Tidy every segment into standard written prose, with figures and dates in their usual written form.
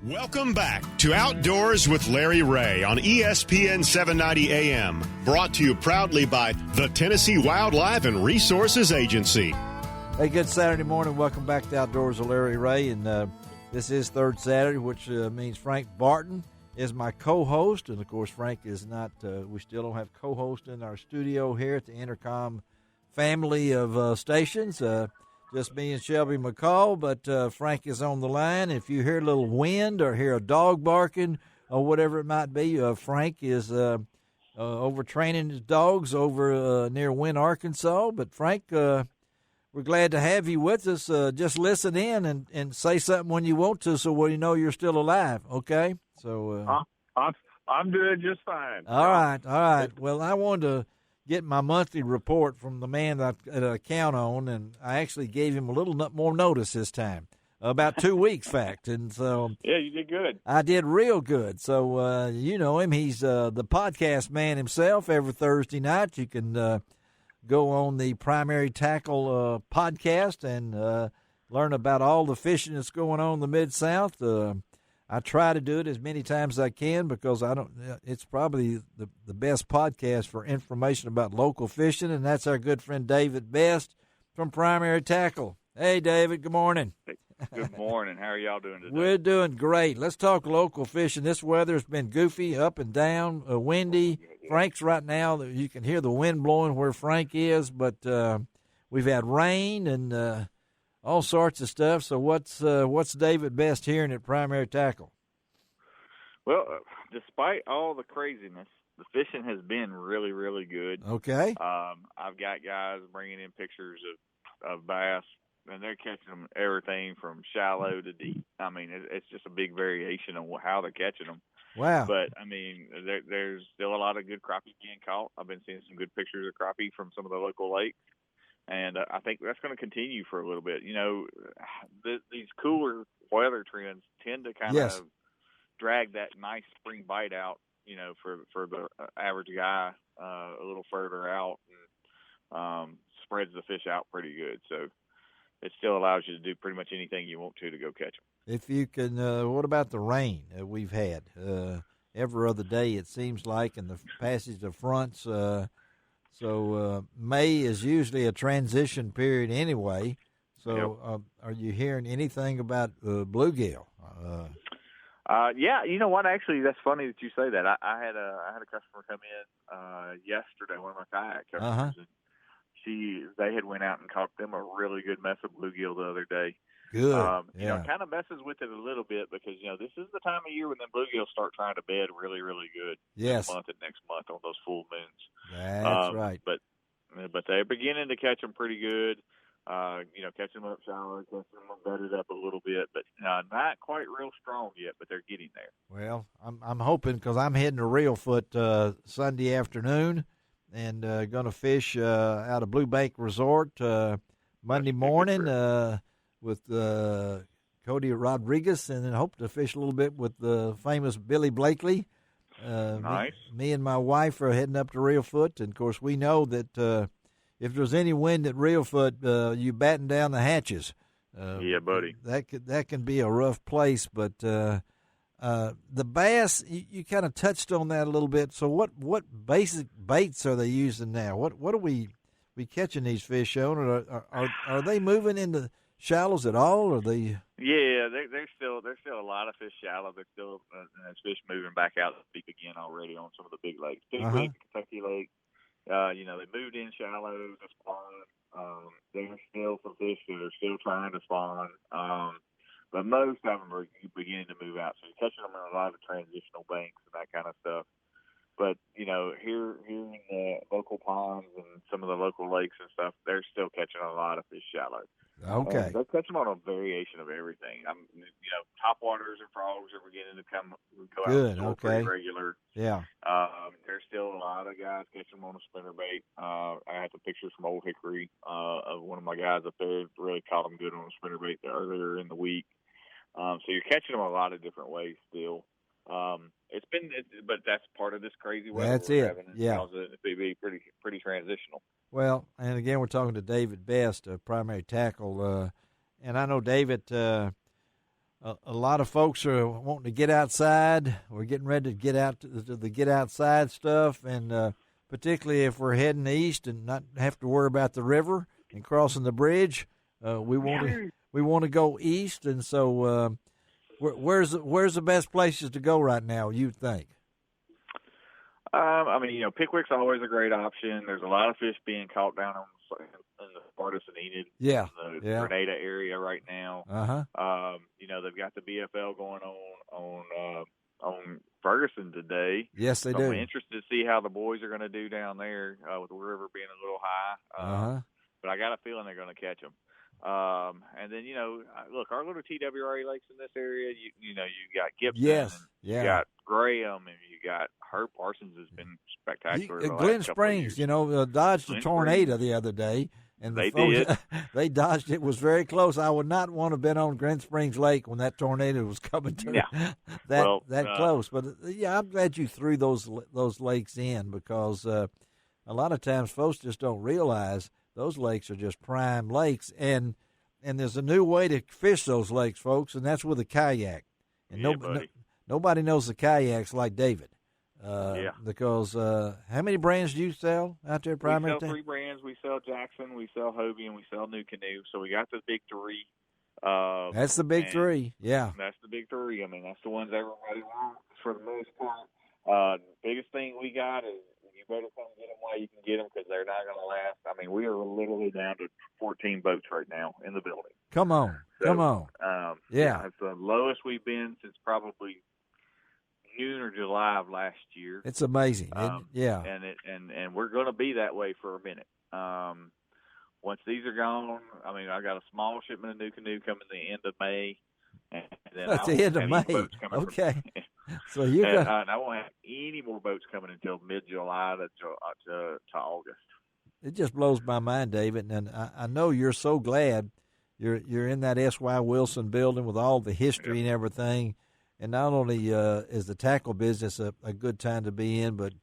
Welcome back to Outdoors with Larry Ray on ESPN 790 AM, brought to you proudly by the Tennessee Wildlife and Resources Agency. Hey, good Saturday morning. Welcome back to Outdoors with Larry Ray, and this is third Saturday, which means Frank Barton is my co-host, and of course Frank is not. We still don't have co-host in our studio here at the Intercom family of stations. Just me and Shelby McCall, but Frank is on the line. If you hear a little wind or hear a dog barking or whatever it might be, Frank is overtraining his dogs over near Wynne, Arkansas. But Frank, we're glad to have you with us. Just listen in and say something when you want to, so we know you're still alive. Okay? So I'm doing just fine. All right. Well, I wanted to get my monthly report from the man that I count on, and I actually gave him a little more notice this time, about 2 weeks, fact. And so yeah, you did good. I did real good. So you know him; he's the podcast man himself. Every Thursday night, you can go on the Primary Tackle podcast and learn about all the fishing that's going on in the Mid-South. I try to do it as many times as I can because it's probably the best podcast for information about local fishing, and that's our good friend David Best from Primary Tackle. Hey, David, good morning. Good morning. How are y'all doing today? We're doing great. Let's talk local fishing. This weather's been goofy, up and down, windy. Frank's right now, you can hear the wind blowing where Frank is, but we've had rain and all sorts of stuff. So what's David Best hearing at Primary Tackle? Well, despite all the craziness, the fishing has been really, really good. Okay. I've got guys bringing in pictures of bass, and they're catching them everything from shallow to deep. I mean, it's just a big variation on how they're catching them. Wow. But, I mean, there's still a lot of good crappie being caught. I've been seeing some good pictures of crappie from some of the local lakes. And I think that's going to continue for a little bit. You know, these cooler weather trends tend to kind of drag that nice spring bite out, you know, for the average guy a little further out and spreads the fish out pretty good. So it still allows you to do pretty much anything you want to go catch them. If you can, what about the rain we've had? Every other day it seems like, in the passage of fronts. So May is usually a transition period anyway. So are you hearing anything about bluegill? Yeah, you know what? Actually, that's funny that you say that. I had a customer come in yesterday, one of my kayak customers, and they had went out and caught them a really good mess of bluegill the other day. Good. You know, kind of messes with it a little bit because, you know, this is the time of year when them bluegills start trying to bed really, really good. Yes. This month and next month on those full moons. That's right. But they're beginning to catch them pretty good. You know, catching them up shallow, catching them bedded up a little bit, but not quite real strong yet, but they're getting there. Well, I'm hoping, because I'm heading to Reelfoot Sunday afternoon and going to fish out of Blue Bank Resort Monday morning with Cody Rodriguez, and then hope to fish a little bit with the famous Billy Blakely. Nice. Me and my wife are heading up to Reelfoot, and of course we know that if there's any wind at Reelfoot, you batten down the hatches. Yeah, buddy. That can be a rough place, but the bass, you kind of touched on that a little bit. So what basic baits are they using now? What are we catching these fish on? Or are they moving into shallows at all? Or they? Yeah, there's still a lot of fish shallow. There's still there's fish moving back out deep again already on some of the big lakes. Kentucky Lake. You know, they moved in shallow to spawn. There's still some fish that are still trying to spawn. But most of them are beginning to move out. So you're catching them in a lot of transitional banks and that kind of stuff. But, you know, here in the local ponds and some of the local lakes and stuff, they're still catching a lot of fish shallow. Okay. They're catching them on a variation of everything. You know, topwaters and frogs are beginning to go Good. out pretty regular. Yeah. There's still a lot of guys catching them on a spinnerbait. I had some pictures from Old Hickory of one of my guys up there really caught them good on a spinnerbait earlier in the week. So you're catching them a lot of different ways still. But that's part of this crazy weather. That's it. Yeah, it be pretty transitional. Well, and again, we're talking to David Best, Primary Tackle, and I know David. a lot of folks are wanting to get outside. We're getting ready to get out to the get outside stuff, and particularly if we're heading east and not have to worry about the river and crossing the bridge, we want to go east. And so, where's the best places to go right now, you think? I mean, Pickwick's always a great option. There's a lot of fish being caught down in the Spartus and Enid, the Grenada area right now. They've got the BFL going on Ferguson today. Yes, they do. I'm interested to see how the boys are going to do down there with the river being a little high. But I got a feeling they're going to catch them. And then, look, our little TWRA lakes in this area, you got Gibson, you got Graham, and you got Herb Parsons has been spectacular. Glen Springs, dodged a tornado the other day. And they did. They dodged it. It was very close. I would not want to have been on Glen Springs Lake when that tornado was coming to that close. But, I'm glad you threw those lakes in because a lot of times folks just don't realize those lakes are just prime lakes. And there's a new way to fish those lakes, folks, and that's with a kayak. And nobody knows the kayaks like David. Because how many brands do you sell out there primarily? We sell 3 brands. We sell Jackson, we sell Hobie, and we sell New Canoe. So we got the big 3. That's the big 3, yeah. That's the big 3. I mean, that's the ones everybody wants for the most part. The biggest thing we got is you better come get them while you can get them because they're not going to last. I mean, we are literally down to 14 boats right now in the building. Come on. It's the lowest we've been since probably June or July of last year. It's amazing. And we're going to be that way for a minute. Once these are gone, I mean, I got a small shipment of New Canoe coming the end of May. And then that's the end of May. Okay. So you got. And I won't have any more boats coming until mid-July to August. It just blows my mind, David, and I know you're so glad you're in that S.Y. Wilson building with all the history and everything. And not only is the tackle business a good time to be in, but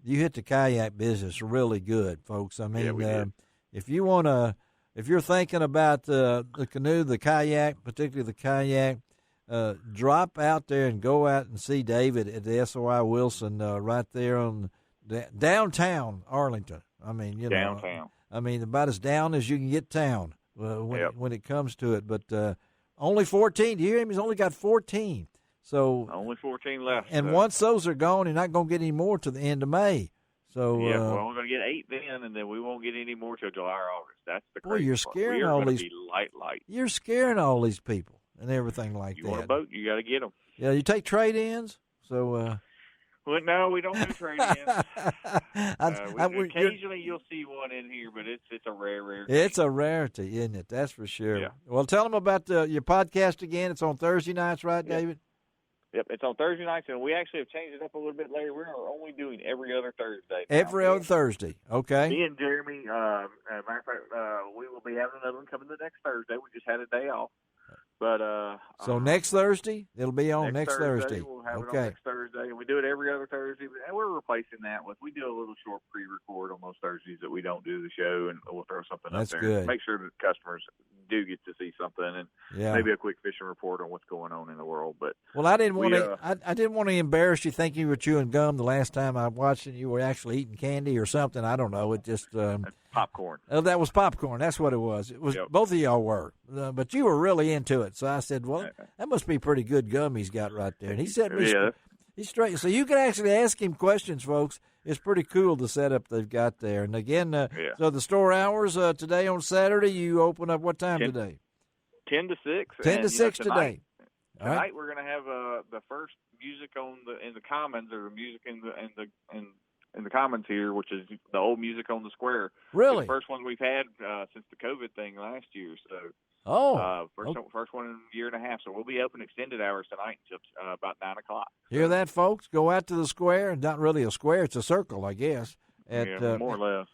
you hit the kayak business really good, folks. I mean, if you're thinking about the canoe, the kayak, particularly the kayak, drop out there and go out and see David at the S.Y. Wilson right there on downtown Arlington. I mean, downtown. I mean, about as down as you can get town when it comes to it. But only 14. Do you hear him? He's only got 14. So only 14 left. And once those are gone, you're not going to get any more to the end of May. So we're only going to get 8 then, and then we won't get any more till July or August. That's the crazy you're part. scaring all these. Be light. You're scaring all these people and everything like that. You want a boat? You got to get them. Yeah, you take trade-ins. So. Well, no, we don't do trade-ins. Occasionally you'll see one in here, but it's a rare. It's a rarity, isn't it? That's for sure. Yeah. Well, tell them about your podcast again. It's on Thursday nights, right, David? Yep, it's on Thursday nights, and we actually have changed it up a little bit later. We're only doing every other Thursday now. Every other Thursday, okay. Me and Jeremy, matter of fact, we will be having another one coming the next Thursday. We just had a day off. But so next Thursday, it'll be on next Thursday. We'll have it on next Thursday, and we do it every other Thursday. And we're replacing that with we do a little short pre-record on those Thursdays that we don't do the show, and we'll throw something up there. Good. Make sure that customers do get to see something, and maybe a quick fishing report on what's going on in the world. But I didn't want to. I didn't want to embarrass you thinking you were chewing gum the last time I watched it. You were actually eating candy or something. I don't know. It just popcorn. Oh, that was popcorn. That's what it was. It was both of y'all were, but you were really into it. So I said, "Well, that must be pretty good gum he's got right there." And he said, "He's straight." So you can actually ask him questions, folks. It's pretty cool the setup they've got there. And again, so the store hours today on Saturday, you open up what time today? 10 to 6. 10 to 6 today. Tonight we're going to have the first music in the Commons, or music in the Commons here, which is the old music on the square. Really? It's the first one we've had since the COVID thing last year. So first one in a year and a half. So we'll be open extended hours tonight until about 9 o'clock. Hear that, folks? Go out to the square. Not really a square; it's a circle, I guess. More or less.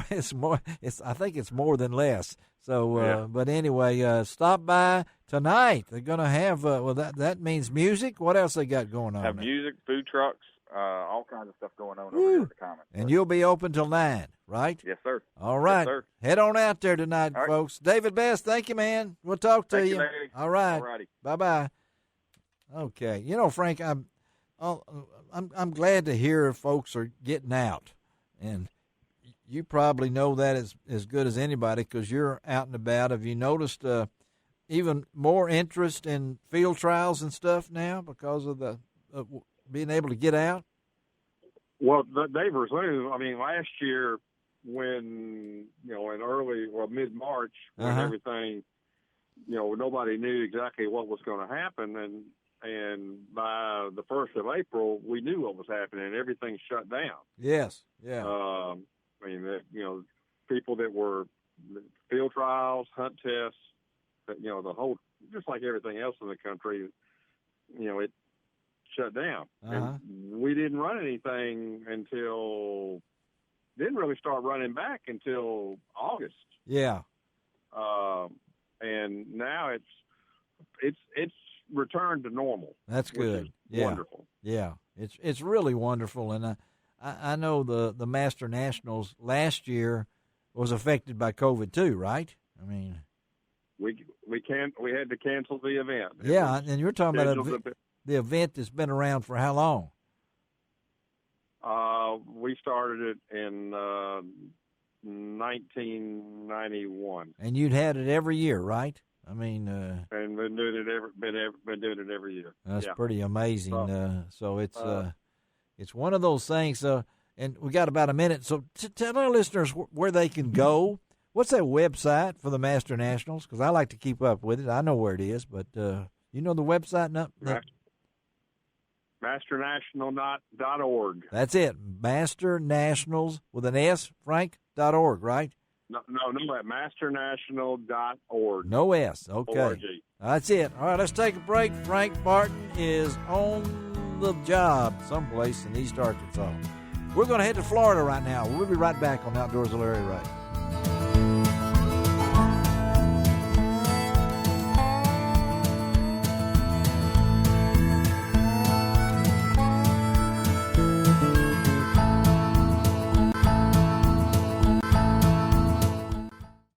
It's more. I think it's more than less. So, but anyway, stop by tonight. They're going to have. That means music. What else they got going on? Have music, food trucks, all kinds of stuff going on over there at the Commons. And you'll be open till 9, right? Yes, sir. All right. Yes, sir. Head on out there tonight, All right. folks. David Best, thank you, man. We'll talk to Thank you. you, Larry. All right. All righty. Bye-bye. Okay. You know, Frank, I'm glad to hear folks are getting out. And you probably know that as good as anybody because you're out and about. Have you noticed even more interest in field trials and stuff now because of the being able to get out? Well, they resumed. I mean, last year when, in mid-March when everything, nobody knew exactly what was going to happen. And by the 1st of April, we knew what was happening. Everything shut down. Yes. Yeah. People that were field trials, hunt tests, the whole, just like everything else in the country, it shut down. And we didn't run anything didn't really start running back until August. Yeah. And now it's returned to normal. That's good. Which is wonderful. Yeah. It's really wonderful. And I know the Master Nationals last year was affected by COVID too, right? I mean, we had to cancel the event. Yeah, and you're talking about the event that's been around for how long? We started it in 1991. And you'd had it every year, right? I mean, and been doing it every year. That's pretty amazing. So it's one of those things. And we got about a minute. So tell our listeners where they can go. What's that website for the Master Nationals? Because I like to keep up with it. I know where it is, but you know the website? Masternational.org. That's it. Master Nationals with an S, Frank.org, right? No, at masternational.org. No S. Okay. ORG. That's it. All right, let's take a break. Frank Barton is on the job someplace in East Arkansas. We're going to head to Florida right now. We'll be right back on Outdoors with Larry Ray.